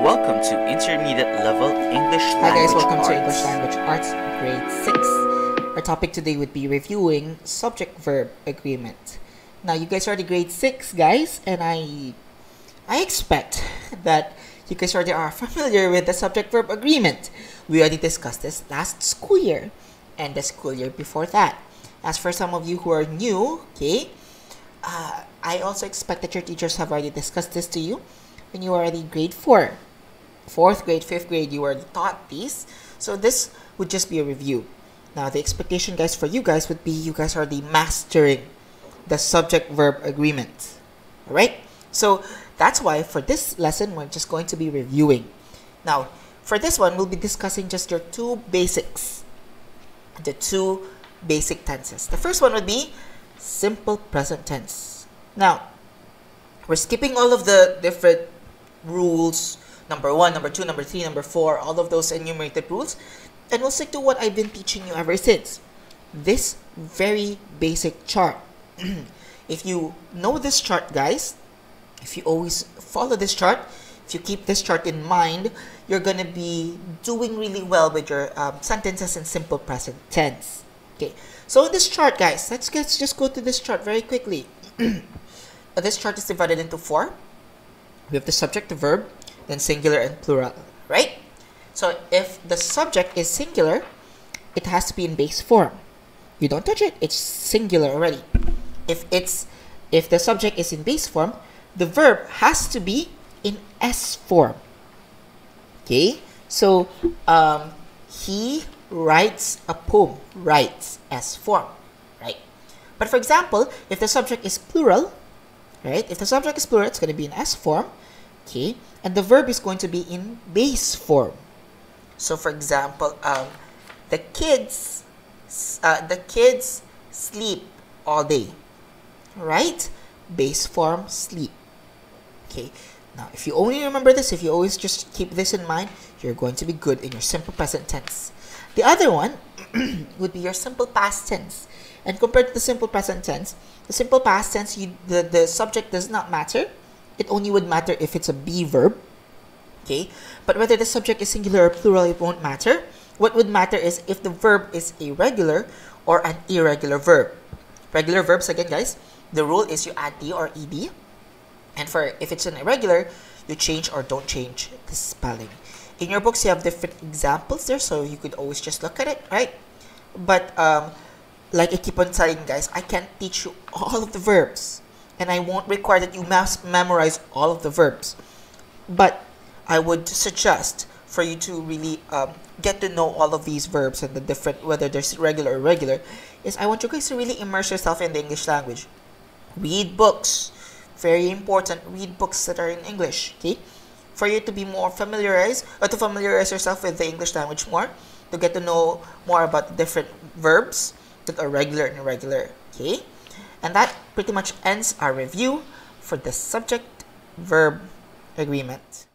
Welcome to Intermediate Level English Hi guys, welcome Arts. to English Language Arts Grade 6. Our topic today would be reviewing subject-verb agreement. Now you guys are the grade 6 guys, and I expect that you guys already are familiar with the subject-verb agreement. We already discussed this last school year and the school year before that. As for some of you who are new, okay, I also expect that your teachers have already discussed this to you when you are already grade 4. 4th grade, 5th grade, you were taught these. So this would just be a review. Now, the expectation, guys, for you guys would be you guys are already mastering the subject-verb agreement. Alright? So that's why for this lesson, we're just going to be reviewing. Now, for this one, we'll be discussing just your two basics. The two basic tenses. The first one would be simple present tense. Now, we're skipping all of the different rules, number 1, number 2, number 3, number 4, all of those enumerated rules, and we'll stick to what I've been teaching you ever since. This very basic chart. If you know this chart, guys, if you always follow this chart, if you keep this chart in mind, you're going to be doing really well with your sentences in simple present tense. Okay, so in this chart, guys, let's just go to this chart very quickly. This chart is divided into 4. We have the subject, the verb, then singular and plural, right? So if the subject is singular, it has to be in base form. You don't touch it, it's singular already. If the subject is in base form, the verb has to be in S form. Okay? So he writes a poem, writes S form, right? But for example, if the subject is plural, right? If the subject is plural, it's going to be in S form. Okay, and the verb is going to be in base form. So for example, the kids sleep all day, right? Base form, sleep. Okay, now if you only remember this, if you always just keep this in mind, you're going to be good in your simple present tense. The other one would be your simple past tense. And compared to the simple present tense, the simple past tense, the subject does not matter. It only would matter if it's a be verb. Okay, but whether the subject is singular or plural, it won't matter. What would matter is if the verb is a regular or an irregular verb. Regular verbs, again, guys, the rule is you add d or ed. And for if it's an irregular, you change or don't change the spelling. In your books, you have different examples there, so you could always just look at it, right? But like I keep on telling guys, I can't teach you all of the verbs, and I won't require that you must memorize all of the verbs. But I would suggest for you to really get to know all of these verbs and the different, whether they're regular or irregular, is I want you guys to really immerse yourself in the English language. Read books. Very important. Read books that are in English. Okay, for you to be more familiarized, or to familiarize yourself with the English language more, to get to know more about the different verbs that are regular and irregular. Okay, and that pretty much ends our review for the subject-verb agreement.